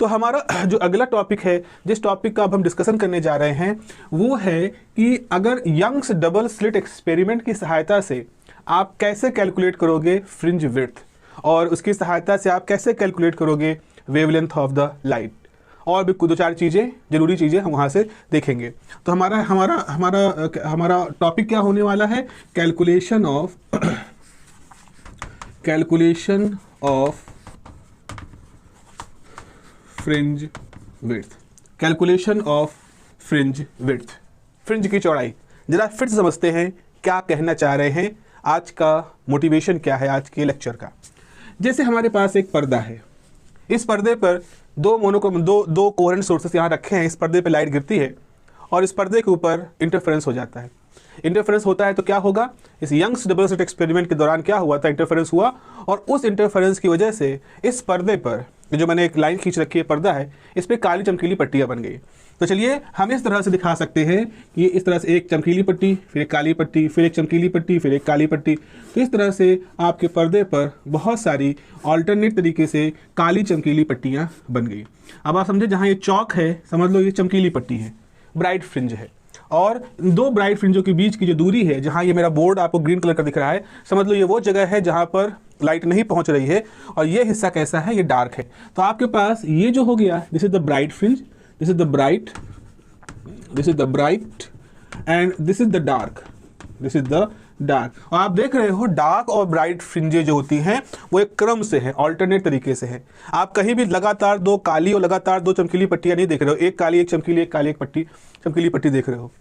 तो हमारा जो अगला टॉपिक है, जिस टॉपिक का अब हम डिस्कशन करने जा रहे हैं, वो है कि अगर यंग्स डबल स्लिट एक्सपेरिमेंट की सहायता से आप कैसे कैलकुलेट करोगे फ्रिंज विड्थ, और उसकी सहायता से आप कैसे कैलकुलेट करोगे वेवलेंथ ऑफ द लाइट, और भी दो चार चीज़ें, जरूरी चीज़ें हम वहाँ से देखेंगे। तो हमारा हमारा हमारा हमारा टॉपिक क्या होने वाला है? Calculation of fringe width. Calculation of fringe width, fringe की चौड़ाई। जरा फिर से समझते हैं क्या कहना चाह रहे हैं, आज का मोटिवेशन क्या है आज के लेक्चर का। जैसे हमारे पास एक पर्दा है, इस पर्दे पर दो कोहेरेंट सोर्सेस यहाँ रखे हैं, इस पर्दे पे लाइट गिरती है और इस पर्दे के ऊपर इंटरफेरेंस हो जाता है। इंटरफेरेंस होता है तो क्या होगा? इस यंग्स डबल स्लिट एक्सपेरिमेंट के दौरान क्या हुआ था? इंटरफेरेंस हुआ, और उस इंटरफेरेंस की वजह से इस पर्दे पर जो मैंने एक लाइन खींच रखी है, पर्दा है, इस पर काली चमकीली पट्टियाँ बन गई। तो चलिए हम इस तरह से दिखा सकते हैं कि इस तरह से एक चमकीली पट्टी, फिर एक काली पट्टी, फिर एक चमकीली पट्टी, फिर एक काली पट्टी। तो इस तरह से आपके पर्दे पर बहुत सारी ऑल्टरनेट तरीके से काली चमकीली पट्टियाँ बन गई। अब आप समझे, जहाँ ये चौक है समझ लो ये चमकीली पट्टी है, ब्राइट फ्रिंज है, और दो ब्राइट फ्रिंजों के बीच की जो दूरी है, जहाँ ये मेरा बोर्ड आपको ग्रीन कलर का दिख रहा है, समझ लो ये वो जगह है जहाँ पर लाइट नहीं पहुँच रही है, और ये हिस्सा कैसा है? ये डार्क है। तो आपके पास ये जो हो गया, this is the bright fringe, this is the bright and this is the dark, this is the dark. और आप देख रहे हो डार्क और ब्राइट फ्रिंजें जो होती हैं वो एक क्रम से है, ऑल्टरनेट तरीके से है। आप कहीं भी लगातार दो काली और लगातार दो चमकीली पट्टियां नहीं देख रहे हो, एक काली एक चमकीली, एक काली एक पट्टी चमकीली पट्टी देख रहे हो।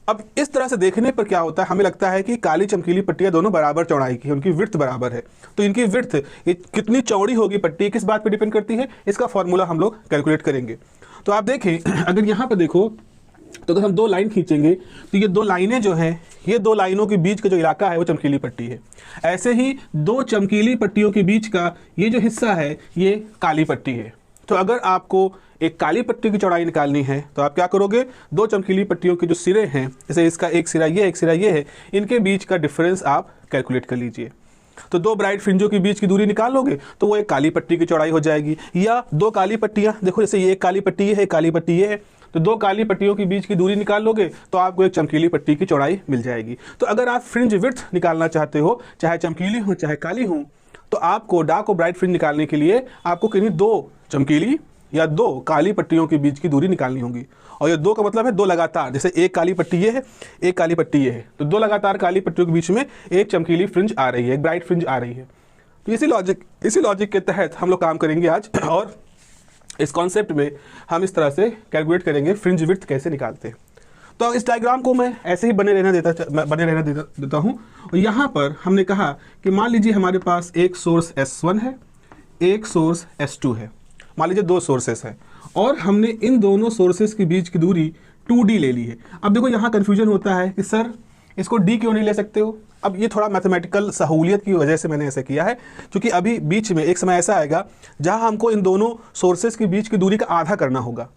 अब इस तरह से देखने पर क्या होता है, हमें लगता है कि काली चमकीली पट्टियां दोनों बराबर चौड़ाई की, उनकी विड्थ बराबर है। तो इनकी विड्थ कितनी चौड़ी होगी पट्टी, किस बात पर डिपेंड करती है? इसका फॉर्मूला हम लोग कैलकुलेट करेंगे। तो आप देखें, अगर यहाँ पर देखो तो अगर हम दो लाइन खींचेंगे तो ये दो लाइनें जो हैं, ये दो लाइनों के बीच का जो इलाका है वो चमकीली पट्टी है। ऐसे ही दो चमकीली पट्टियों के बीच का ये जो हिस्सा है ये काली पट्टी है। तो अगर आपको एक काली पट्टी की चौड़ाई निकालनी है तो आप क्या करोगे? दो चमकीली पट्टियों के जो सिरे हैं, जैसे इसका एक सिरा ये, एक सिरा ये है, इनके बीच का डिफरेंस आप कैलकुलेट कर लीजिए। तो दो ब्राइट फ्रिंजों के बीच की दूरी निकाल लोगे तो वो एक काली पट्टी की चौड़ाई हो जाएगी। या दो काली पट्टियाँ, देखो जैसे ये एक काली पट्टी है, काली पट्टी ये है, तो दो काली पट्टियों के बीच की दूरी निकाल लोगे तो आपको एक चमकीली पट्टी की चौड़ाई मिल जाएगी। तो अगर आप फ्रिंज विड्थ निकालना चाहते हो, चाहे चमकीली हो चाहे काली हो, तो आपको डार्क और ब्राइट फ्रिंज निकालने के लिए आपको किन्हीं दो चमकीली या दो काली पट्टियों के बीच की दूरी निकालनी होगी। और ये दो का मतलब है दो लगातार, जैसे एक काली पट्टी ये है, एक काली पट्टी ये है, तो दो लगातार काली पट्टियों के बीच में एक चमकीली फ्रिंज आ रही है, एक ब्राइट फ्रिंज आ रही है। तो इसी लॉजिक के तहत हम लोग काम करेंगे आज, और इस कॉन्सेप्ट में हम इस तरह से कैलकुलेट करेंगे फ्रिंज विड्थ कैसे निकालते हैं। तो इस डायग्राम को मैं ऐसे ही बने रहना देता हूँ। और यहाँ पर हमने कहा कि मान लीजिए हमारे पास एक सोर्स S1 है, एक सोर्स S2 है, मान लीजिए दो सोर्सेस हैं, और हमने इन दोनों सोर्सेस के बीच की दूरी 2D ले ली है। अब देखो यहाँ कन्फ्यूजन होता है कि सर इसको D क्यों नहीं ले सकते हो? अब ये थोड़ा मैथमेटिकल सहूलियत की वजह से मैंने ऐसा किया है, क्योंकि अभी बीच में एक समय ऐसा आएगा जहाँ हमको इन दोनों सोर्सेस के बीच की दूरी का आधा करना होगा।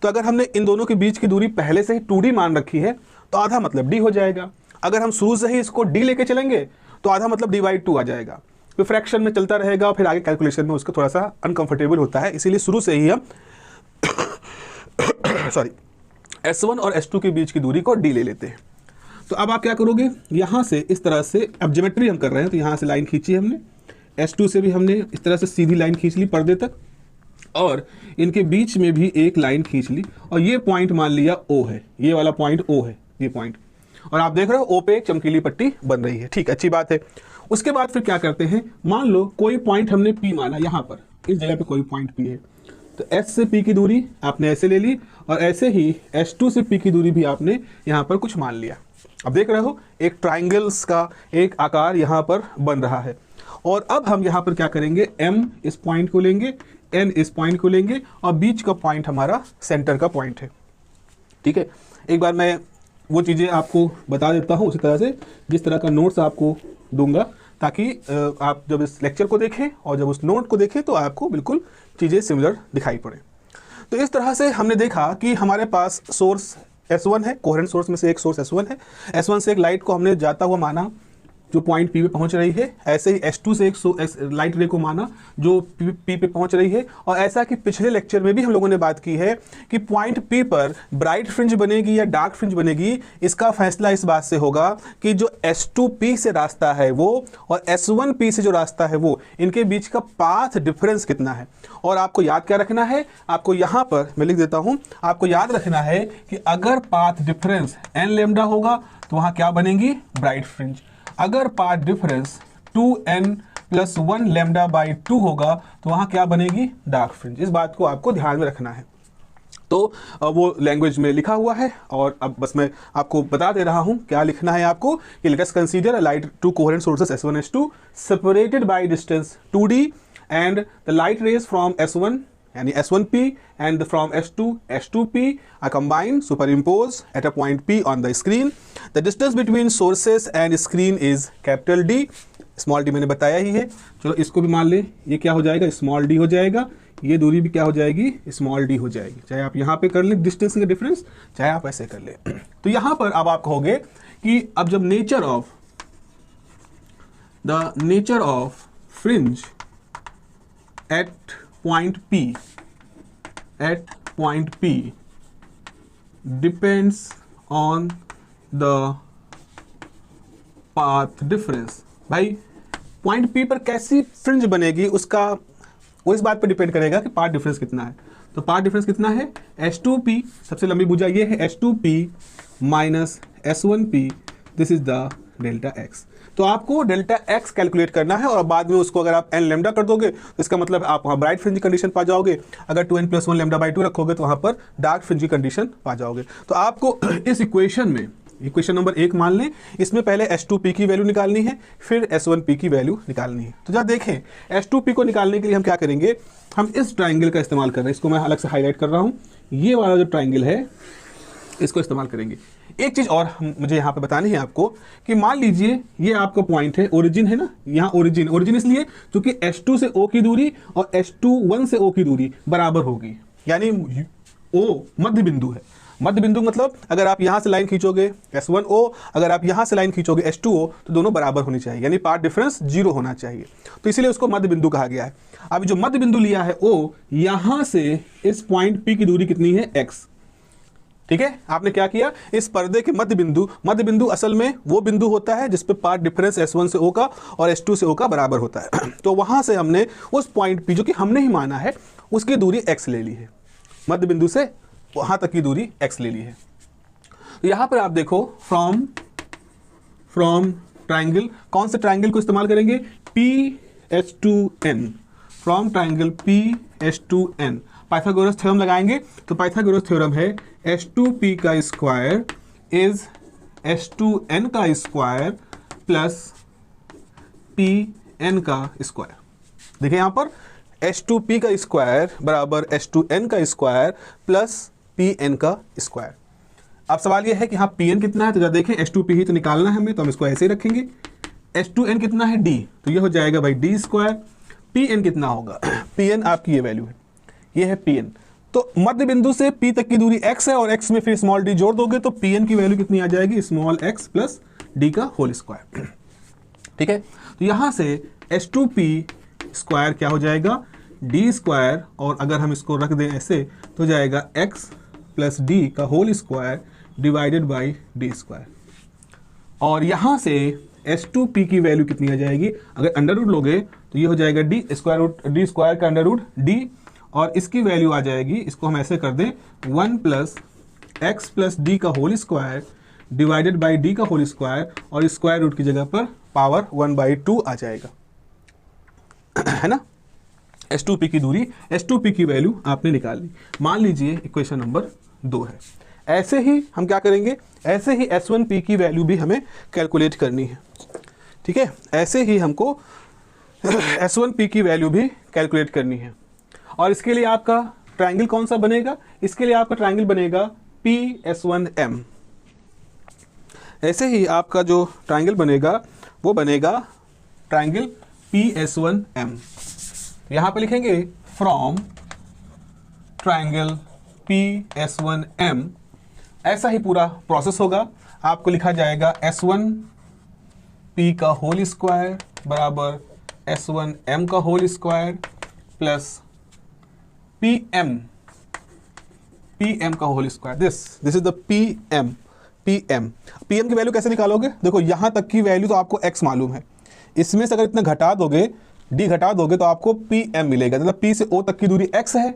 तो अगर हमने इन दोनों के बीच की दूरी पहले से ही 2D मान रखी है तो आधा मतलब D हो जाएगा। अगर हम शुरू से ही इसको D लेके चलेंगे तो आधा मतलब D/2 आ जाएगा। तो फ्रैक्शन में चलता रहेगा और फिर आगे कैलकुलेशन में उसका थोड़ा सा अनकंफर्टेबल होता है, इसीलिए शुरू से ही हम S1 और S2 के बीच की दूरी को D ले लेते हैं। तो अब आप क्या करोगे? यहाँ से इस तरह से, अब ज्योमेट्री हम कर रहे हैं तो यहाँ से लाइन खींची हमने, S2 से भी हमने इस तरह से सीधी लाइन खींच ली पर्दे तक, और इनके बीच में भी एक लाइन खींच ली, और ये पॉइंट मान लिया O है, ये वाला पॉइंट O है, ये पॉइंट, और आप देख रहे हो O पे एक चमकीली पट्टी बन रही है। ठीक, अच्छी बात है। उसके बाद फिर क्या करते हैं, मान लो कोई पॉइंट हमने P माना, यहाँ पर इस जगह पे कोई पॉइंट P है, तो S से P की दूरी आपने ऐसे ले ली, और ऐसे ही S2 से P की दूरी भी आपने यहाँ पर कुछ मान लिया। अब देख रहे हो एक ट्राइंगल्स का एक आकार यहाँ पर बन रहा है। और अब हम यहाँ पर क्या करेंगे, M इस पॉइंट को लेंगे, N इस पॉइंट को लेंगे, और बीच का पॉइंट हमारा सेंटर का पॉइंट है। ठीक है, एक बार मैं वो चीज़ें आपको बता देता हूँ उसी तरह से, जिस तरह का नोट्स आपको दूंगा, ताकि आप जब इस लेक्चर को देखें और जब उस नोट को देखें तो आपको बिल्कुल चीज़ें सिमिलर दिखाई पड़े। तो इस तरह से हमने देखा कि हमारे पास सोर्स S1 है, कोहेरेंट सोर्स में से एक सोर्स S1 है। S1 से एक लाइट को हमने जाता हुआ माना, जो पॉइंट P पे पहुंच रही है, ऐसे ही S2 से एक लाइट रे को माना जो P पे पहुंच रही है। और ऐसा कि पिछले लेक्चर में भी हम लोगों ने बात की है कि पॉइंट P पर ब्राइट फ्रिंज बनेगी या डार्क फ्रिंज बनेगी, इसका फैसला इस बात से होगा कि जो S2P से रास्ता है वो और S1P से जो रास्ता है वो, इनके बीच का पाथ डिफरेंस कितना है। और आपको याद क्या रखना है, आपको यहाँ पर मैं लिख देता हूँ, आपको याद रखना है कि अगर पाथ डिफरेंस n लैम्डा होगा तो वहाँ क्या बनेगी, ब्राइट फ्रिंज। अगर path difference 2n+1 lambda by 2 होगा तो वहाँ क्या बनेगी, डार्क फ्रिंज। इस बात को आपको ध्यान में रखना है। तो वो लैंग्वेज में लिखा हुआ है और अब बस मैं आपको बता दे रहा हूँ क्या लिखना है आपको कि let us consider a light to coherent sources S1 S2 separated by distance 2d and the light rays from S1 यानी S1P and from S2 S2P are combined superimposed at a point P on the screen. The distance between sources and screen is capital D. Small D मैंने बताया ही है। चलो इसको भी मान ले, ये क्या हो जाएगा, स्मॉल डी हो जाएगा। ये दूरी भी क्या हो जाएगी, स्मॉल डी हो जाएगी। चाहे आप यहाँ पे कर ले डिस्टेंस का डिफरेंस, चाहे आप ऐसे कर ले। तो यहाँ पर अब आप कहोगे कि अब जब nature of fringe at point P depends on the path difference। भाई पॉइंट P पर कैसी फ्रिंज बनेगी उसका वो इस बात पर डिपेंड करेगा कि पाथ डिफरेंस कितना है। तो पाथ डिफरेंस कितना है, S2P, सबसे लंबी भुजा ये है S2P minus S1P, this is the delta x। तो आपको डेल्टा x कैलकुलेट करना है और बाद में उसको अगर आप n लैम्डा कर दोगे तो इसका मतलब आप वहाँ ब्राइट फ्रिंज की कंडीशन पा जाओगे। अगर 2n+1 लैम्डा बाई 2 रखोगे तो वहाँ पर डार्क फ्रिंज की कंडीशन पा जाओगे। तो आपको इस इक्वेशन में, इक्वेशन नंबर 1 मान लें, इसमें पहले S2P की वैल्यू निकालनी है, फिर S1P की वैल्यू निकालनी है। तो जब देखें S2P को निकालने के लिए हम क्या करेंगे, हम इस ट्राइंगल का इस्तेमाल कर रहे हैं। इसको मैं अलग से हाईलाइट कर रहा हूँ, ये वाला जो ट्राइंगल है इसको इस्तेमाल करेंगे। एक चीज़ और मुझे यहाँ पे बतानी है आपको कि मान लीजिए ये आपका पॉइंट है, ओरिजिन है ना, यहाँ ओरिजिन इसलिए क्योंकि S2 से O की दूरी और S21 से O की दूरी बराबर होगी, यानी O मध्य बिंदु है। मध्य बिंदु मतलब अगर आप यहाँ से लाइन खींचोगे S1O, अगर आप यहाँ से लाइन खींचोगे S2O, तो दोनों बराबर होनी चाहिए, यानी पाथ डिफरेंस 0 होना चाहिए। तो इसीलिए उसको मध्य बिंदु कहा गया है। अब जो मध्य बिंदु लिया है O, यहाँ से इस पॉइंट P की दूरी कितनी है, x। ठीक है, आपने क्या किया, इस पर्दे के मध्य बिंदु असल में वो बिंदु होता है जिस पे पाथ डिफरेंस S1 से O का और S2 से O का बराबर होता है। तो वहां से हमने उस पॉइंट P जो कि हमने ही माना है उसकी दूरी x ले ली है, मध्य बिंदु से वहां तक की दूरी x ले ली है। तो यहां पर आप देखो फ्रॉम ट्राइंगल, कौन से ट्राइंगल को इस्तेमाल करेंगे, PH2N, from triangle PH2N Pythagoras theorem लगाएंगे। तो पाइथागोरस थ्योरम है S2P का स्क्वायर इज S2N का स्क्वायर प्लस PN का स्क्वायर। देखिए यहाँ पर S2P का स्क्वायर बराबर S2N का स्क्वायर प्लस PN का स्क्वायर। अब सवाल यह है कि हाँ PN कितना है, तो जब देखें S2P ही तो निकालना है हमें, तो हम इसको ऐसे ही रखेंगे। S2N कितना है D, तो ये हो जाएगा भाई D स्क्वायर। PN कितना होगा, PN आपकी ये वैल्यू है, ये है PN। तो मध्य बिंदु से P तक की दूरी x है और x में फिर स्मॉल d जोड़ दोगे तो PN की वैल्यू कितनी आ जाएगी, स्मॉल x प्लस d का होल स्क्वायर। ठीक है, तो यहां से S2P स्क्वायर क्या हो जाएगा, d स्क्वायर, और अगर हम इसको रख दें ऐसे तो जाएगा x प्लस d का whole square divided by d square. और यहां से S2P की वैल्यू कितनी आ जाएगी, अगर अंडर रूट लोगे तो ये हो जाएगा d स्क्वायर का अंडर रूट d, और इसकी वैल्यू आ जाएगी, इसको हम ऐसे कर दें 1 प्लस एक्स प्लस डी का whole square divided by d का होल स्क्वायर, और स्क्वायर रूट की जगह पर पावर 1/2 आ जाएगा, है ना। S2P की दूरी, S2P की वैल्यू आपने निकाल ली। मान लीजिए इक्वेशन नंबर 2 है। ऐसे ही हम क्या करेंगे, ऐसे ही S1P की वैल्यू भी हमें कैलकुलेट करनी है। ठीक है, ऐसे ही हमको S1P की वैल्यू भी कैलकुलेट करनी है। और इसके लिए आपका ट्रायंगल कौन सा बनेगा, इसके लिए आपका ट्रायंगल बनेगा PS1M। ऐसे ही आपका जो ट्रायंगल बनेगा वो बनेगा ट्रायंगल PS1M। यहाँ पे लिखेंगे फ्रॉम ट्रायंगल PS1M। ऐसा ही पूरा प्रोसेस होगा, आपको लिखा जाएगा S1P p का होल स्क्वायर बराबर S1m का होल स्क्वायर प्लस pm का whole square. This is the pm की वैल्यू कैसे निकालोगे? देखो यहां तक की वैल्यू तो आपको x मालूम है, इसमें से अगर इतना घटा दोगे, d घटा दोगे तो आपको pm मिलेगा। मतलब p से o तक की दूरी x है,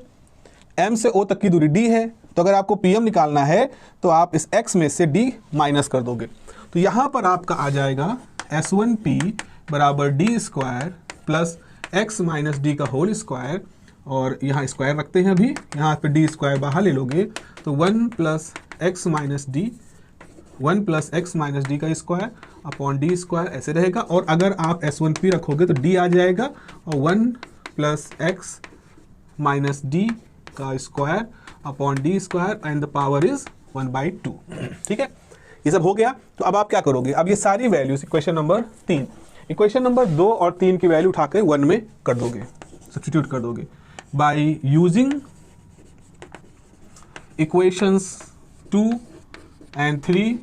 m से o तक की दूरी d है। तो अगर आपको pm निकालना है तो आप इस x में से d माइनस कर दोगे। तो यहां पर आपका आ जाएगा S1p बराबर D square plus x minus d का होल स्क्वायर, और यहाँ स्क्वायर रखते हैं अभी, यहाँ पे डी स्क्वायर बाहर ले लोगे तो 1 प्लस एक्स माइनस डी का स्क्वायर अपॉन डी स्क्वायर ऐसे रहेगा। और अगर आप S1p रखोगे तो d आ जाएगा और 1 प्लस एक्स माइनस डी का square upon D square and the power is 1/2। ठीक है, ये सब हो गया। तो अब आप क्या करोगे? अब ये सारी values equation number 3, equation number 2 और 3 की वैल्यू उठा के 1 में कर दोगे, सब्स्टिट्यूट कर दोगे by using equations 2 and 3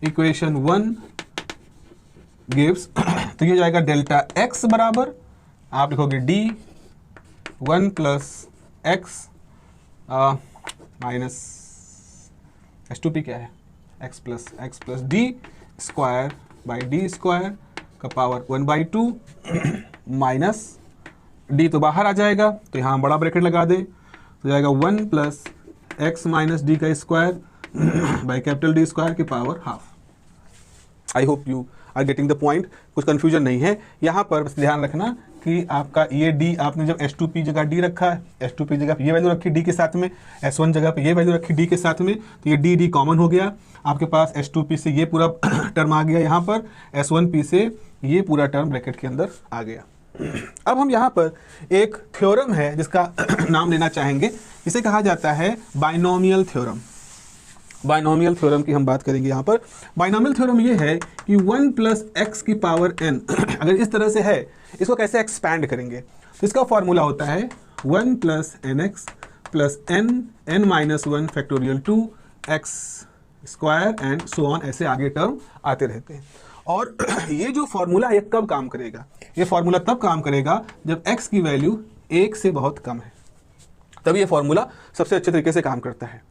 equation 1 gives तो ये जाएगा डेल्टा x बराबर आप लिखोगे d 1 plus x minus S2p क्या है, x plus D square by d square का पावर 1/2 माइनस d तो बाहर आ जाएगा तो यहाँ बड़ा ब्रैकेट लगा दे तो जाएगा 1 प्लस एक्स माइनस डी का square by capital D square की power half. I hope you are getting the point, कुछ कंफ्यूजन नहीं है। यहाँ पर बस ध्यान रखना कि आपका ये d आपने जब S2p जगह d रखा है, S2p जगह ये वैल्यू रखी d के साथ में, S1 जगह पे ये वैल्यू रखी d के साथ में, तो ये d कॉमन हो गया। आपके पास S2p से ये पूरा टर्म आ गया, यहाँ पर S1p से ये पूरा टर्म ब्रैकेट के अंदर आ गया। अब हम यहाँ पर एक थ्योरम है जिसका नाम लेना चाहेंगे, इसे कहा जाता है बाइनोमियल थ्योरम। बाइनोमियल थ्योरम की हम बात करेंगे। यहाँ पर बाइनोमियल थ्योरम ये है कि 1 प्लस एक्स की पावर n अगर इस तरह से है, इसको कैसे एक्सपैंड करेंगे? तो इसका फॉर्मूला होता है 1 plus n x plus n minus 1 factorial 2 x square and so on, ऐसे आगे टर्म आते रहते हैं। और ये जो फॉर्मूला ये कब काम करेगा? ये फॉर्मूला तब काम करेगा जब x की वैल्यू 1 से बहुत कम है, तब ये फॉर्मूला सबसे अच्छे तरीके से काम करता है।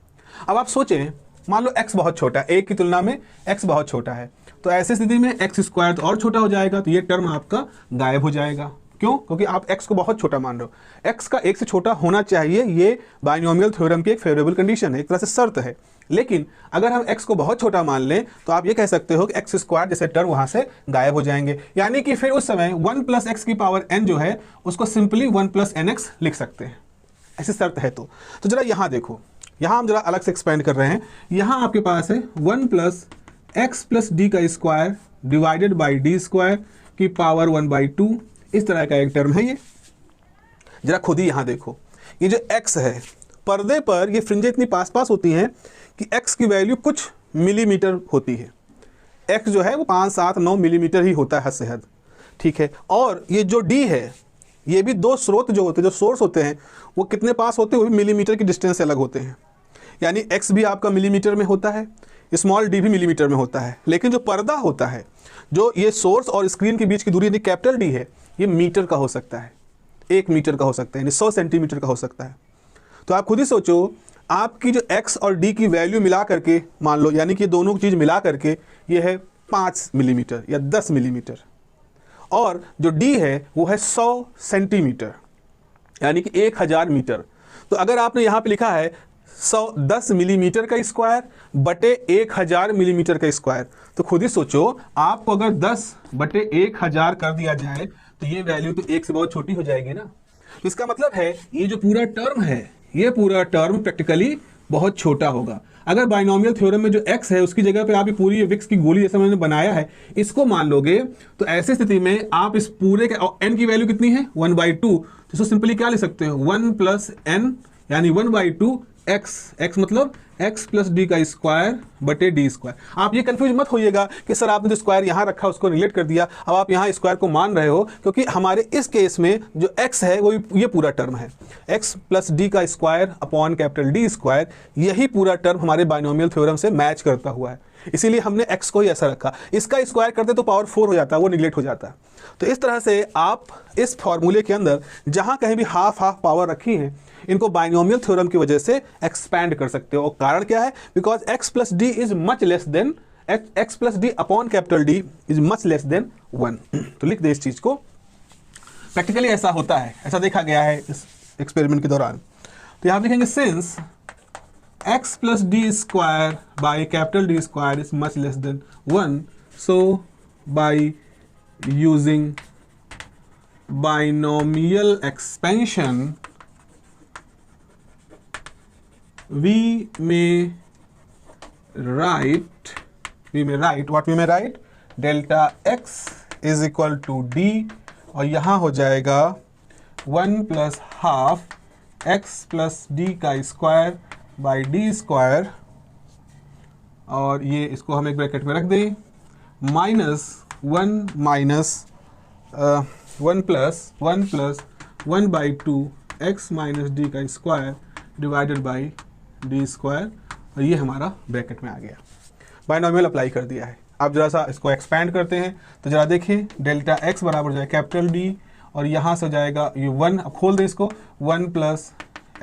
अब आप सोचें, मान लो x बहुत छोटा है, 1 की तुलना में x बहुत छोटा है, तो ऐसी स्थिति में x स्क्वायर तो और छोटा हो जाएगा, तो ये टर्म आपका गायब हो जाएगा। क्यों? क्योंकि आप x को बहुत छोटा मान रहे हो। x का 1 से छोटा होना चाहिए, ये बाइनोमियल थ्योरम की एक फेवरेबल कंडीशन है, एक तरह से शर्त है। लेकिन अगर हम x को बहुत छोटा मान लें तो आप ये कह सकते हो कि एक्स स्क्वायर जैसे टर्म वहां से गायब हो जाएंगे, यानी कि फिर उस समय 1 प्लस एक्स की पावर n जो है उसको सिंपली 1 प्लस एन एक्स लिख सकते हैं, ऐसी शर्त है। तो जरा यहाँ देखो, यहाँ हम जरा अलग से एक्सपेंड कर रहे हैं। यहाँ आपके पास है 1 प्लस एक्स प्लस डी का square divided by d square की पावर 1/2, इस तरह का एक टर्म है ये। जरा खुद ही यहाँ देखो, ये जो x है, पर्दे पर ये फ्रिंजें इतनी पास पास होती हैं कि x की वैल्यू कुछ मिलीमीटर होती है। x जो है वो 5, 7, 9 मिलीमीटर ही होता है हद से हद, ठीक है। और ये जो d है, ये भी दो स्रोत जो होते हैं, जो सोर्स होते हैं, वो कितने पास होते हैं, वो भी मिलीमीटर की डिस्टेंस से अलग होते हैं। यानी x भी आपका मिलीमीटर में होता है, स्मॉल d भी मिलीमीटर में होता है, लेकिन जो पर्दा होता है, जो ये सोर्स और स्क्रीन के बीच की दूरी यानी कैपिटल D है, ये मीटर का हो सकता है, 1 मीटर का हो सकता है, यानी 100 सेंटीमीटर का हो सकता है। तो आप खुद ही सोचो, आपकी जो x और d की वैल्यू मिला करके मान लो, यानी कि दोनों चीज़ मिला करके ये है 5 मिलीमीटर या 10 मिलीमीटर, और जो d है वो है 100 सेंटीमीटर यानी कि 1000 मीटर। तो अगर आपने यहाँ पे लिखा है 10 मिलीमीटर का स्क्वायर बटे 1000 मिलीमीटर का स्क्वायर, तो खुद ही सोचो, आपको अगर 10 बटे 1000 कर दिया जाए तो ये वैल्यू तो 1 से बहुत छोटी हो जाएगी ना। तो इसका मतलब है ये जो पूरा टर्म है, ये पूरा टर्म प्रैक्टिकली बहुत छोटा होगा। अगर बाइनोमियल थ्योरम में जो x है उसकी जगह पे आप ये पूरी विक्स की गोली जैसा मैंने बनाया है इसको मान लोगे, तो ऐसी स्थिति में आप इस पूरे के n की वैल्यू कितनी है 1/2, तो इसको सिंपली क्या लिख सकते हो 1 प्लस n यानी 1/2 x मतलब x प्लस डी का स्क्वायर बटे डी स्क्वायर। आप ये कंफ्यूज मत होइएगा कि सर आपने जो स्क्वायर यहाँ रखा उसको रिलेट कर दिया, अब आप यहाँ स्क्वायर को मान रहे हो, क्योंकि हमारे इस केस में जो x है वो ये पूरा टर्म है, x प्लस डी का square upon capital D square, यही पूरा टर्म हमारे बाइनोमियल थ्योरम से मैच करता हुआ है। इसीलिए हमने x को ही ऐसा रखा। इसका स्क्वायर करते तो पावर 4 हो जाता, वो निगलेक्ट हो जाता। तो इस तरह से आप इस फॉर्मूले के अंदर जहां कहीं भी हाफ पावर रखी है, इनको बाइनोमियल थ्योरम की वजह से एक्सपैंड कर सकते हो। और कारण क्या है? Because x plus D is much less than x plus D upon capital D is much less than 1। तो लिख दे इस चीज को। प्रैक्टिकली ऐसा होता है, ऐसा देखा गया है इस एक्सपेरिमेंट के दौरान। तो यहां लिखेंगे since x plus D square by capital D square is much less than 1, so by using binomial expansion we may write what we may write delta x is equal to d, और यहाँ हो जाएगा 1 plus half x plus d का square by d square, और ये इसको हम एक ब्रैकेट में रख दें, minus 1 plus 1 by 2 x minus d का square divided by d square, और ये हमारा ब्रैकेट में आ गया। बाइनोमियल अप्लाई कर दिया है। आप जरा सा इसको एक्सपैंड करते हैं तो जरा देखिए, डेल्टा एक्स बराबर हो जाए कैपिटल डी, और यहाँ से हो जाएगा ये 1, अब खोल दें इसको, 1 प्लस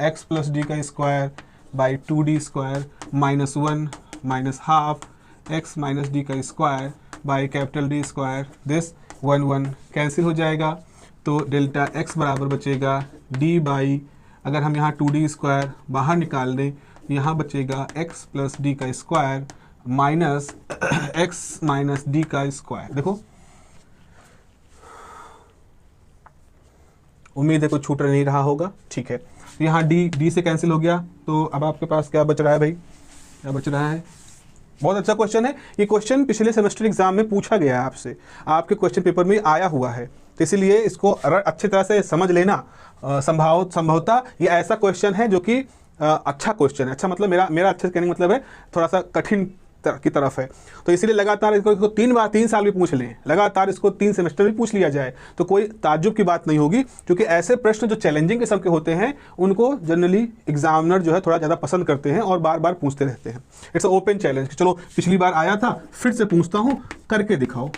एक्स प्लस डी का square by 2d square minus 1 minus half x minus d का square by capital D square, this 1 cancel हो जाएगा, तो डेल्टा x बराबर बचेगा d बाई, अगर हम यहाँ 2d स्क्वायर बाहर निकाल दें, यहाँ बचेगा x प्लस डी का square minus x minus d का स्क्वायर। देखो, उम्मीद है कुछ छूट नहीं रहा होगा, ठीक है। तो यहाँ d से कैंसिल हो गया, तो अब आपके पास क्या बच रहा है भाई? क्या बच रहा है? बहुत अच्छा क्वेश्चन है। ये क्वेश्चन पिछले सेमेस्टर एग्जाम में पूछा गया है आपसे, आपके क्वेश्चन पेपर में आया हुआ है, तो इसीलिए इसको अच्छी तरह से समझ लेना। संभवतः ये ऐसा क्वेश्चन है जो कि अच्छा क्वेश्चन है। अच्छा मतलब मेरा अच्छे से कहने का मतलब है थोड़ा सा कठिन की तरफ है, तो इसीलिए लगातार इसको 3 साल भी पूछ लें, लगातार इसको 3 सेमेस्टर भी पूछ लिया जाए तो कोई ताज्जुब की बात नहीं होगी, क्योंकि ऐसे प्रश्न जो चैलेंजिंग किस्म के होते हैं उनको जनरली एग्जामिनर जो है थोड़ा ज़्यादा पसंद करते हैं और बार बार पूछते रहते हैं। इट्स ओपन चैलेंज, चलो पिछली बार आया था फिर से पूछता हूँ, करके दिखाओ।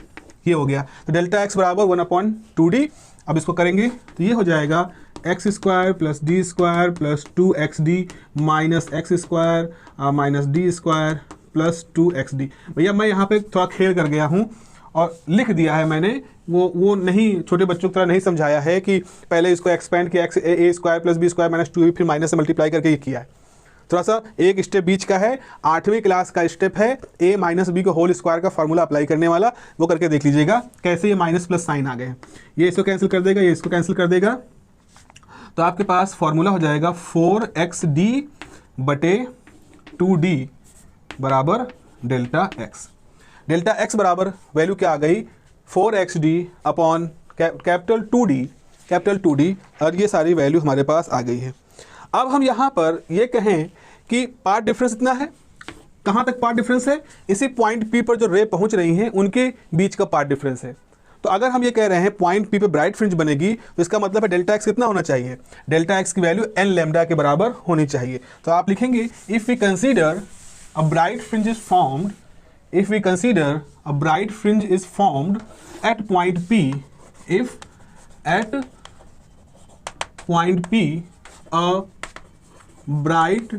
ये हो गया, तो डेल्टा एक्स बराबर 1/2d। अब इसको करेंगे तो ये हो जाएगा x square plus D square plus 2xd minus x square minus D square plus 2xd। भैया मैं यहाँ पे थोड़ा खेल कर गया हूँ और लिख दिया है मैंने, वो नहीं, छोटे बच्चों की तरह नहीं समझाया है कि पहले इसको एक्सपेंड किया, x a square plus b square minus 2 फिर माइनस से मल्टीप्लाई करके ये किया है। थोड़ा सा एक स्टेप बीच का है, 8वीं क्लास का स्टेप है, a माइनस बी को होल स्क्वायर का फॉर्मूला अप्लाई करने वाला, वो करके देख लीजिएगा कैसे ये माइनस प्लस साइन आ गए। ये इसको कैंसिल कर देगा, ये इसको कैंसिल कर देगा, तो आपके पास फॉर्मूला हो जाएगा 4xd बटे 2d बराबर डेल्टा x। डेल्टा x बराबर वैल्यू क्या आ गई? 4xd अपॉन कैपिटल 2d, और ये सारी वैल्यू हमारे पास आ गई है। अब हम यहाँ पर ये कहें कि पार्ट डिफरेंस इतना है, कहाँ तक पार्ट डिफरेंस है? इसी पॉइंट P पर जो रे पहुँच रही हैं उनके बीच का पार्ट डिफरेंस है। तो अगर हम ये कह रहे हैं पॉइंट P पे ब्राइट फ्रिंज बनेगी, तो इसका मतलब है डेल्टा x कितना होना चाहिए? डेल्टा x की वैल्यू n लैम्डा के बराबर होनी चाहिए। तो आप लिखेंगे if we consider a bright fringe is formed, if we consider a bright fringe is formed at point P, if at point P a bright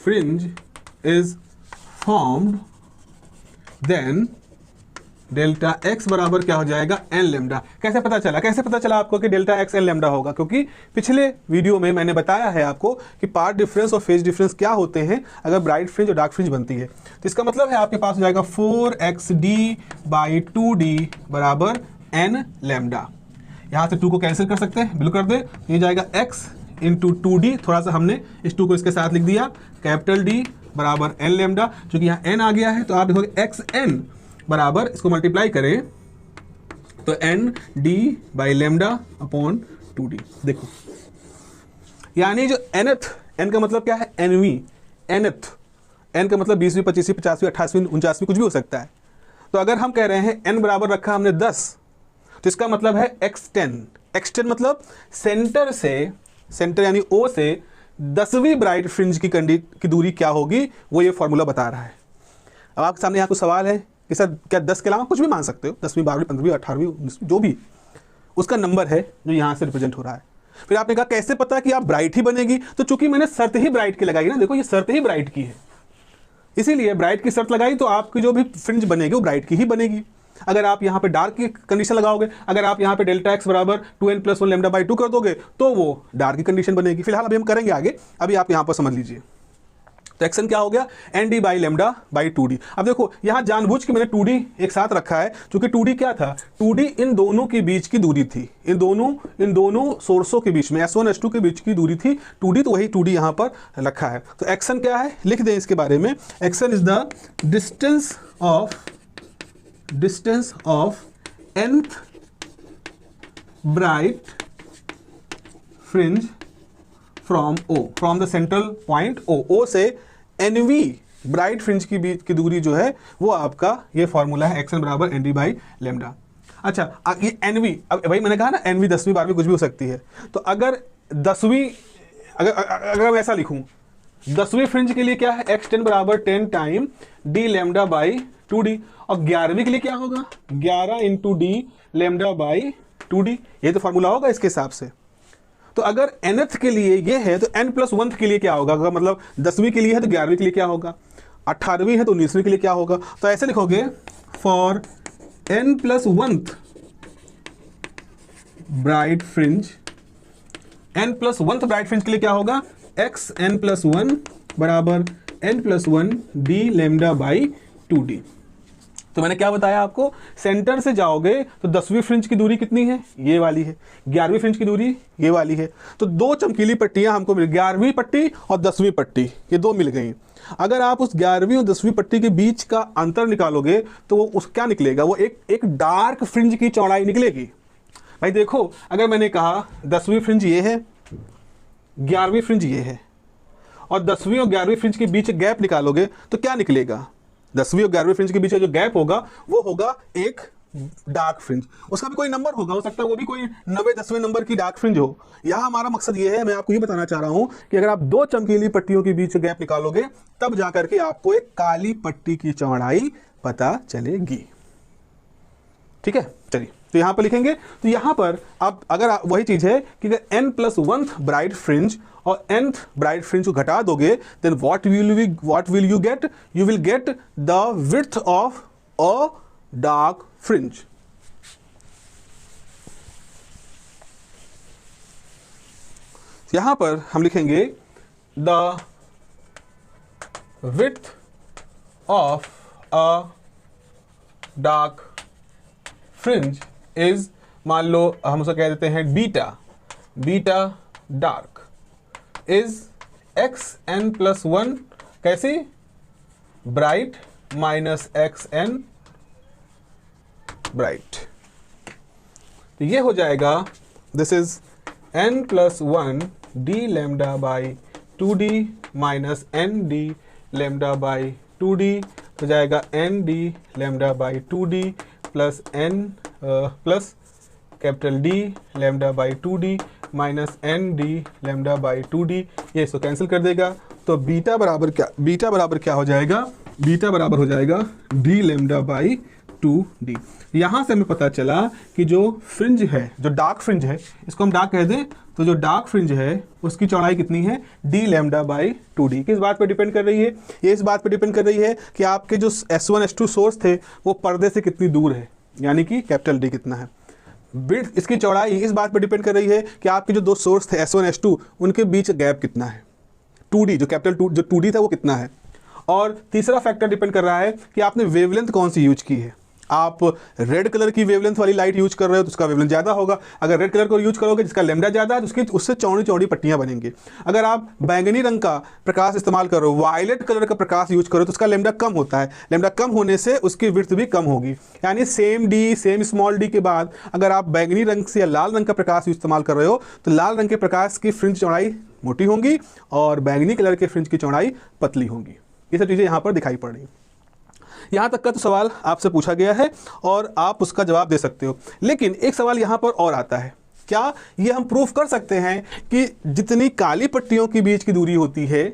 fringe is formed, then delta x बराबर क्या हो जाएगा? n lambda. कैसे पता चला? कैसे पता चला आपको कि डेल्टा x n लैम्डा होगा? क्योंकि पिछले वीडियो में मैंने बताया है आपको कि पार्ट डिफरेंस और फेज डिफरेंस क्या होते हैं अगर ब्राइट फ्रिंज और डार्क फ्रिंज बनती है। तो इसका मतलब है आपके पास हो जाएगा 4xd बाई 2d बराबर n लैम्डा। यहाँ से 2 को कैंसिल कर सकते हैं, बिल्कुल कर दे, ये जाएगा x इंटू 2d, थोड़ा सा हमने इस 2 को इसके साथ लिख दिया, कैपिटल D बराबर n लैम्डा। चूंकि यहाँ n आ गया है तो आप देखोगे xn बराबर, इसको मल्टीप्लाई करें तो n d by lambda upon 2d। देखो यानी जो nth, n का मतलब क्या है? nवीं, nth, n का मतलब 20वीं 25वीं 50वीं 28वीं 49वीं कुछ भी हो सकता है। तो अगर हम कह रहे हैं n बराबर रखा हमने 10, तो इसका मतलब है x10 मतलब सेंटर से, सेंटर यानी O से 10वीं ब्राइट फ्रिंज की दूरी क्या होगी, वो ये फॉर्मूला बता रहा है। अब आपके सामने यहाँ कुछ सवाल है कि सर क्या 10 के अलावा कुछ भी मान सकते हो, 10वीं 12वीं 15वीं 18वीं 19वीं जो भी उसका नंबर है जो यहाँ से रिप्रेजेंट हो रहा है। फिर आपने कहा कैसे पता कि आप ब्राइट ही बनेगी, तो चूंकि मैंने शर्त ही ब्राइट की लगाई ना, देखो ये शर्त ही ब्राइट की है, इसीलिए ब्राइट की शर्त लगाई तो आपकी जो भी फ्रिंज बनेगी वो ब्राइट की ही बनेगी। अगर आप यहाँ पे डार्क की कंडीशन लगाओगे, अगर आप यहाँ पे डेल्टा एक्स बराबर 2n+1 लैम्डा बाई 2 कर दोगे तो वो डार्क की कंडीशन बनेगी। फिलहाल अभी हम करेंगे आगे, अभी आप यहाँ पर समझ लीजिए। तो एक्शन क्या हो गया, n d by lambda by 2d। अब देखो यहाँ जानबूझ के मैंने 2d एक साथ रखा है, क्योंकि 2d क्या था, 2d इन दोनों के बीच की दूरी थी, इन दोनों सोर्सों के बीच में S1 S2 के बीच की दूरी थी 2d, तो वही 2d यहाँ पर रखा है। तो एक्शन क्या है लिख दें इसके बारे में, action is the distance of nth bright fringe from O, from the central point O से NV ब्राइट फ्रिंज की बीच की दूरी जो है वो आपका ये फॉर्मूला है, एक्शन बराबर ND बाई लैम्डा। अच्छा ये NV, अब भाई मैंने कहा ना NV 10वीं 12वीं कुछ भी हो सकती है, तो अगर 10वीं अगर मैं ऐसा लिखूं 10वीं फ्रिंज के लिए क्या है, x10 बराबर 10 time d lambda by 2d, और 11वीं के लिए क्या होगा 11 into d lambda by 2d, ये तो फॉर्मूला होगा इसके हिसाब से। तो अगर nth के लिए ये है तो n+1 के लिए क्या होगा, अगर मतलब 10वीं के लिए है तो 11वीं के लिए क्या होगा, 18वीं है तो 19वीं के लिए क्या होगा। तो ऐसे लिखोगे for n+1 bright fringe, n+1 bright fringe के लिए क्या होगा, xn+1 बराबर n+1 d lambda by 2d। तो मैंने क्या बताया आपको, सेंटर से जाओगे तो 10वीं फ्रिंज की दूरी कितनी है, ये वाली है, 11वीं फ्रिंज की दूरी ये वाली है, तो दो चमकीली पट्टियां हमको मिल, 11वीं पट्टी और 10वीं पट्टी, ये दो मिल गई। अगर आप उस 11वीं और 10वीं पट्टी के बीच का अंतर निकालोगे तो वो उस क्या निकलेगा, वो एक डार्क फ्रिंज की चौड़ाई निकलेगी। भाई देखो अगर मैंने कहा 10वीं फ्रिंज ये है, 11वीं फ्रिंज ये है, और 10वीं और 11वीं फ्रिंज के बीच गैप निकालोगे तो क्या निकलेगा, 10वीं और 11वीं फ्रिंज के बीच जो गैप होगा वो होगा एक डार्क फ्रिंज, उसका भी कोई नंबर होगा, हो सकता है वो भी कोई 90-10वें नंबर की डार्क फ्रिंज हो। यहाँ हमारा मकसद ये है, मैं आपको ये बताना चाह रहा हूं कि अगर आप दो चमकीली पट्टियों के बीच गैप निकालोगे तब जाकर के आपको एक काली पट्टी की चौड़ाई पता चलेगी। ठीक है, चलिए तो यहां पर लिखेंगे, तो यहां पर आप अगर वही चीज है कि अगर n+1 ब्राइट फ्रिंज और nth ब्राइट फ्रिंज को घटा दोगे then what will you get, you will get the width of a dark fringe. यहां पर हम लिखेंगे the width of a dark fringe is, मान लो हम उसे कह देते हैं बीटा डार्क इज xn+1 कैसी, ब्राइट माइनस xn ब्राइट। तो ये हो जाएगा this is n+1 d lambda by 2d minus n d lambda by 2d, हो जाएगा n d lambda by 2d plus n plus capital D lambda by 2d minus n d lambda by 2d, ये इसको cancel कर देगा। तो beta बराबर क्या हो जाएगा, बीटा बराबर हो जाएगा d लैम्डा बाई 2d। यहाँ से हमें पता चला कि जो फ्रिंज है, जो डार्क फ्रिंज है, इसको हम डार्क कह दें, तो जो डार्क फ्रिंज है उसकी चौड़ाई कितनी है, d लैम्डा बाई 2d। किस बात पर डिपेंड कर रही है, ये इस बात पर डिपेंड कर रही है कि आपके जो S1 S2 सोर्स थे वो पर्दे से कितनी दूर है, यानी कि कैपिटल D कितना है। विड्थ इसकी चौड़ाई इस बात पर डिपेंड कर रही है कि आपके जो दो सोर्स थे S1 S2 उनके बीच गैप कितना है, 2d जो कैपिटल 2 जो 2d था वो कितना है। और तीसरा फैक्टर डिपेंड कर रहा है कि आपने वेवलेंथ कौन सी यूज की है। आप रेड कलर की वेवलेंथ वाली लाइट यूज कर रहे हो तो उसका वेवलेंथ ज़्यादा होगा, अगर रेड कलर को यूज करोगे जिसका लैम्डा ज़्यादा है तो उसकी उससे चौड़ी चौड़ी पट्टियाँ बनेंगी। अगर आप बैंगनी रंग का प्रकाश इस्तेमाल करो, वायलेट कलर का प्रकाश यूज करो तो उसका लैम्डा कम होता है, लैम्डा कम होने से उसकी विड्थ भी कम होगी। यानी same D same small D के बाद अगर आप बैंगनी रंग से या लाल रंग का प्रकाश इस्तेमाल कर रहे हो तो लाल रंग के प्रकाश की फ्रिंज चौड़ाई मोटी होंगी और बैंगनी कलर के फ्रिंज की चौड़ाई पतली होंगी। ये सब चीज़ें यहाँ पर दिखाई पड़ रही हैं। यहाँ तक का तो सवाल आपसे पूछा गया है और आप उसका जवाब दे सकते हो, लेकिन एक सवाल यहाँ पर और आता है, क्या ये हम प्रूफ कर सकते हैं कि जितनी काली पट्टियों के बीच की दूरी होती है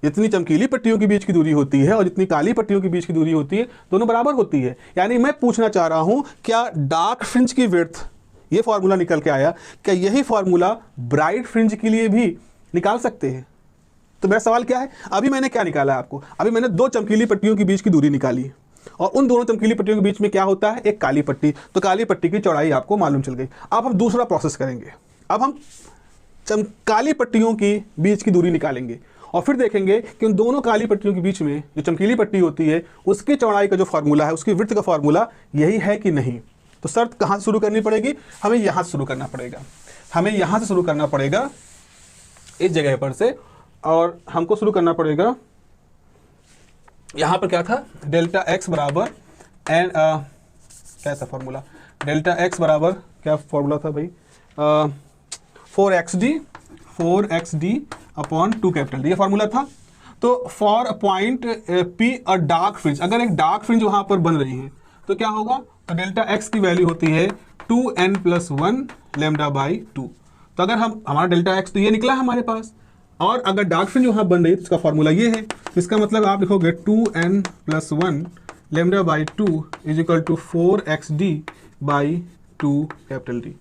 जितनी चमकीली पट्टियों के बीच की दूरी होती है और जितनी काली पट्टियों के बीच की दूरी होती है, दोनों बराबर होती है। यानी मैं पूछना चाह रहा हूं, क्या डार्क फ्रिंज की विड्थ, ये फॉर्मूला निकल के आया, क्या यही फॉर्मूला ब्राइट फ्रिंज के लिए भी निकाल सकते हैं? तो मेरा सवाल क्या है, अभी मैंने क्या निकाला आपको, अभी मैंने दो चमकीली पट्टियों के बीच की दूरी निकाली और उन दोनों चमकीली पट्टियों के बीच में क्या होता है, एक काली पट्टी, तो काली पट्टी की चौड़ाई आपको मालूम चल गई। अब हम दूसरा प्रोसेस करेंगे, अब हम काली पट्टियों की बीच की दूरी निकालेंगे और फिर देखेंगे कि उन दोनों काली पट्टियों के बीच में जो चमकीली पट्टी होती है उसकी चौड़ाई का जो फार्मूला है, उसकी विड्थ का फार्मूला यही है कि नहीं। तो शर्त कहाँ से शुरू करनी पड़ेगी, हमें यहाँ से शुरू करना पड़ेगा, हमें यहाँ से शुरू करना पड़ेगा इस जगह पर से, और हमको शुरू करना पड़ेगा यहाँ पर क्या था, डेल्टा एक्स बराबर एन क्या था फॉर्मूला, डेल्टा एक्स बराबर क्या फॉर्मूला था भाई, 4xd अपॉन 2 कैपिटल डी, ये फॉर्मूला था। तो for a point P a dark fringe, अगर एक डार्क फ्रिंज वहां पर बन रही है तो क्या होगा, तो डेल्टा एक्स की वैल्यू होती है 2n+1 लैम्डा बाई 2। तो अगर हमारा डेल्टा एक्स तो ये निकला हमारे पास, और अगर डार्क फ्रिंज वहां बन रही है तो इसका फॉर्मूला ये है। तो इसका मतलब आप लिखोगे 2n+1 lambda by 2 is equal to 4xd by 2 capital D.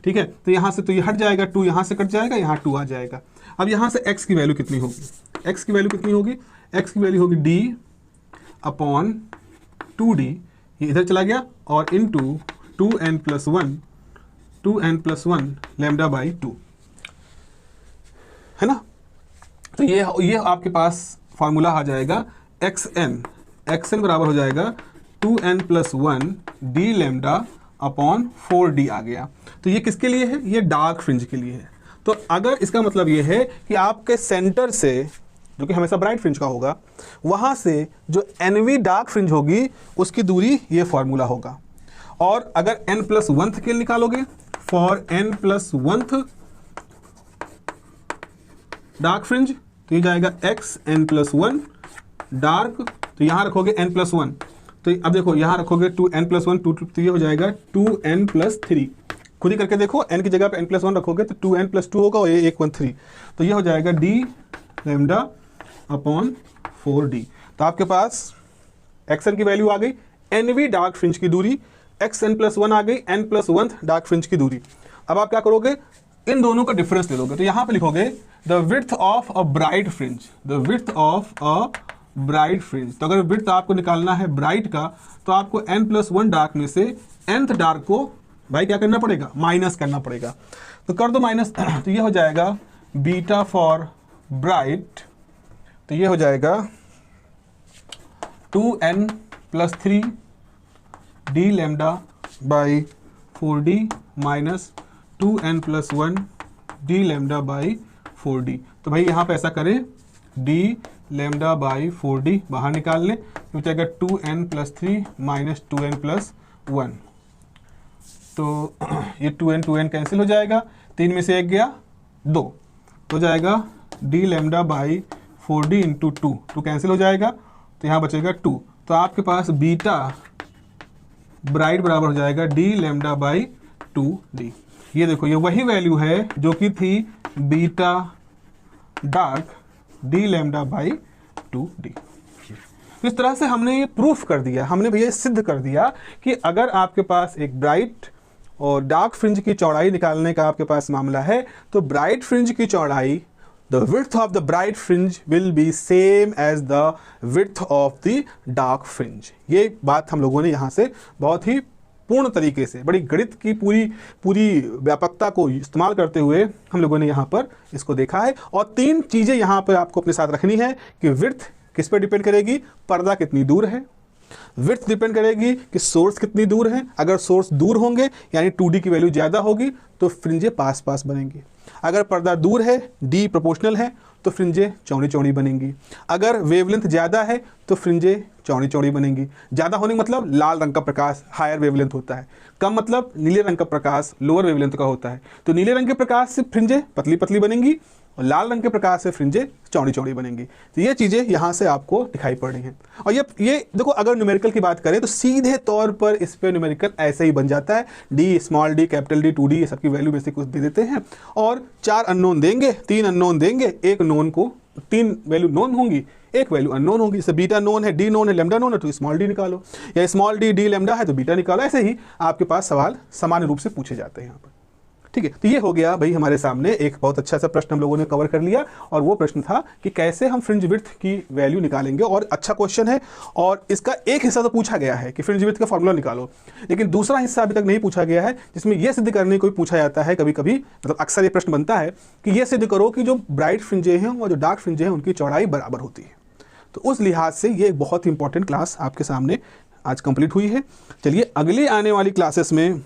ठीक है, तो यहाँ से तो ये हट जाएगा, 2 यहाँ से कट जाएगा, यहाँ 2 आ जाएगा। अब यहाँ से x की वैल्यू कितनी होगी, x की वैल्यू कितनी होगी, x की वैल्यू होगी d अपॉन 2d, ये इधर चला गया, और इनटू 2n+1 लैम्डा बाई 2, है ना। तो ये आपके पास फॉर्मूला आ जाएगा xn बराबर हो जाएगा 2n+1 d lambda upon 4d आ गया। तो ये किसके लिए है, ये डार्क फ्रिंज के लिए है। तो अगर इसका मतलब ये है कि आपके सेंटर से, जो कि हमेशा ब्राइट फ्रिंज का होगा, वहां से जो एनवी डार्क फ्रिंज होगी उसकी दूरी ये फॉर्मूला होगा। और अगर n+1 के निकालोगे, फॉर n+1 डार्क फ्रिंज, तो ये जाएगा xn+1 डार्क, तो यहां रखोगे n+1, तो अब देखो यहाँ रखोगे 2n+1, तो ये हो जाएगा 2n+3। खुद ही करके देखो, n की जगह पे n+1 रखोगे तो 2n+2 होगा और ये 113, तो ये हो जाएगा d लैम्डा अपॉन 4d। तो आपके पास xn की वैल्यू आ गई, nv डार्क फ्रिंज की दूरी, xn+1 आ गई, n+1 डार्क फ्रिंज की दूरी। अब आप क्या करोगे, इन दोनों का डिफरेंस ले लोगे, तो यहाँ पे लिखोगे the width of a bright fringe, the width of a bright fringe. तो अगर विड्थ आपको निकालना है ब्राइट का, तो आपको n+1 डार्क में से nth डार्क को भाई क्या करना पड़ेगा, माइनस करना पड़ेगा। तो कर दो माइनस, तो ये हो जाएगा बीटा फॉर ब्राइट, तो ये हो जाएगा 2n+3 d lambda by 4d minus 2n+1 d lambda by 4d। तो भाई यहाँ पे ऐसा करें, d लैम्डा बाई 4d बाहर निकाल लें, तो बचेगा 2n+3 माइनस 2n+1। तो ये 2n कैंसिल हो जाएगा, 3 में से 1 गया 2, हो जाएगा d lambda by 4d into 2 cancel हो जाएगा, तो यहाँ बचेगा 2। तो आपके पास बीटा ब्राइट बराबर हो जाएगा d लैम्डा बाई 2d। ये देखो, ये वही वैल्यू है जो कि थी beta dark d lambda by 2d। इस तरह से हमने ये प्रूफ कर दिया, हमने भैया सिद्ध कर दिया कि अगर आपके पास एक ब्राइट और डार्क फ्रिंज की चौड़ाई निकालने का आपके पास मामला है, तो ब्राइट फ्रिंज की चौड़ाई, the width of the bright fringe will be same as the width of the dark fringe. ये बात हम लोगों ने यहाँ से बहुत ही पूर्ण तरीके से, बड़ी गणित की पूरी व्यापकता को इस्तेमाल करते हुए हम लोगों ने यहाँ पर इसको देखा है। और 3 चीज़ें यहाँ पर आपको अपने साथ रखनी है कि विड्थ किस पर डिपेंड करेगी, पर्दा कितनी दूर है, विड्थ डिपेंड करेगी कि सोर्स कितनी दूर है, अगर सोर्स दूर होंगे यानी 2d की वैल्यू ज़्यादा होगी तो फ्रिंजें पास पास बनेंगी, अगर पर्दा दूर है, d प्रोपोर्शनल है, तो फ्रिंजें चौड़ी चौड़ी बनेंगी, अगर वेवलेंथ ज़्यादा है तो फ्रिंजें चौड़ी चौड़ी बनेंगी। ज़्यादा होने का मतलब लाल रंग का प्रकाश हायर वेवलेंथ होता है, कम मतलब नीले रंग का प्रकाश लोअर वेवलेंथ का होता है। तो नीले रंग के प्रकाश से फ्रिंजें पतली पतली बनेंगी और लाल रंग के प्रकाश से फ्रिंजें चौड़ी चौड़ी बनेंगी। तो ये चीज़ें यहाँ से आपको दिखाई पड़ रही हैं। और ये देखो, अगर न्यूमेरिकल की बात करें तो सीधे तौर पर इस पर न्यूमेरिकल ऐसे ही बन जाता है, D small D capital D 2d ये सबकी वैल्यू में से कुछ दे देते हैं और 4 अननोन देंगे, 3 अननोन देंगे, 1 नोन को 3 वैल्यू नोन होंगी, 1 वैल्यू अननोन होगी। जैसे बीटा नोन है, डी नोन है, लेमडा नोन है, तो स्मॉल डी निकालो, या स्मॉल डी डी लेमडा है तो बीटा निकालो। ऐसे ही आपके पास सवाल सामान्य रूप से पूछे जाते हैं यहाँ पर, ठीक है। तो ये हो गया भाई हमारे सामने एक बहुत अच्छा सा प्रश्न हम लोगों ने कवर कर लिया, और वो प्रश्न था कि कैसे हम फ्रिंज विड्थ की वैल्यू निकालेंगे। और अच्छा क्वेश्चन है, और इसका एक हिस्सा तो पूछा गया है कि फ्रिंज विड्थ का फॉर्मूला निकालो, लेकिन दूसरा हिस्सा अभी तक नहीं पूछा गया है, जिसमें यह सिद्ध करने को पूछा जाता है कभी कभी, मतलब अक्सर ये प्रश्न बनता है कि यह सिद्ध करो कि जो ब्राइट फ्रिंजे हैं और जो डार्क फ्रिंजे हैं उनकी चौड़ाई बराबर होती है। तो उस लिहाज से ये एक बहुत ही इंपॉर्टेंट क्लास आपके सामने आज कंप्लीट हुई है। चलिए अगले आने वाली क्लासेस में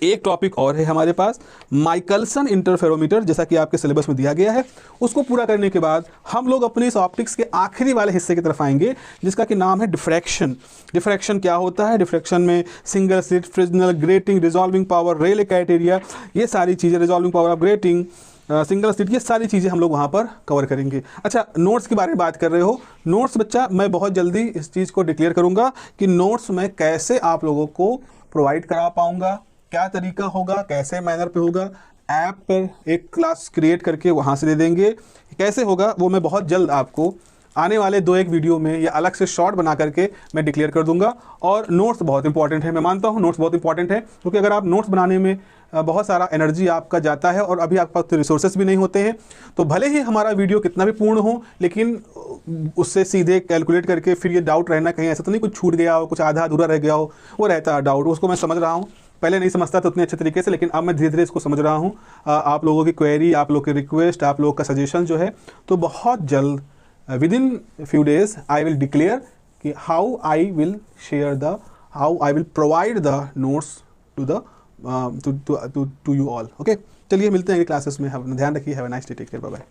एक टॉपिक और है हमारे पास, माइकलसन इंटरफेरोमीटर, जैसा कि आपके सिलेबस में दिया गया है। उसको पूरा करने के बाद हम लोग अपने इस ऑप्टिक्स के आखिरी वाले हिस्से की तरफ आएंगे, जिसका कि नाम है डिफ्रैक्शन। डिफ्रैक्शन क्या होता है, डिफ्रैक्शन में single slit, Fresnel, grating, resolving power, Rayleigh criteria, ये सारी चीज़ें, resolving power of grating, single slit, ये सारी चीज़ें हम लोग वहाँ पर कवर करेंगे। अच्छा, नोट्स के बारे में बात कर रहे हो, नोट्स बच्चा मैं बहुत जल्दी इस चीज़ को डिक्लेयर करूँगा कि नोट्स मैं कैसे आप लोगों को प्रोवाइड करा पाऊँगा, क्या तरीका होगा, कैसे मैनर पे होगा। ऐप पर एक क्लास क्रिएट करके वहाँ से दे देंगे, कैसे होगा वो मैं बहुत जल्द आपको आने वाले 2-1 वीडियो में या अलग से शॉर्ट बना करके मैं डिक्लेयर कर दूंगा। और नोट्स बहुत इंपॉर्टेंट है, मैं मानता हूँ नोट्स बहुत इंपॉर्टेंट है, क्योंकि अगर आप नोट्स बनाने में बहुत सारा एनर्जी आपका जाता है और अभी आपके पास रिसोर्सेज भी नहीं होते हैं, तो भले ही हमारा वीडियो कितना भी पूर्ण हो, लेकिन उससे सीधे कैलकुलेट करके फिर ये डाउट रहना कहीं ऐसा तो नहीं कुछ छूट गया हो, कुछ आधा अधूरा रह गया हो, वो रहता है डाउट। उसको मैं समझ रहा हूँ, पहले नहीं समझता था उतने अच्छे तरीके से, लेकिन अब मैं धीरे धीरे इसको समझ रहा हूँ। आप लोगों की क्वेरी, आप लोगों की रिक्वेस्ट, आप लोगों का सजेशन जो है, तो बहुत जल्द within few days I will declare कि how I will share the, how I will provide the notes to the to you all. Okay, चलिए मिलते हैं अगली क्लासेस में। ध्यान रखिए, have a nice day, take care, bye bye.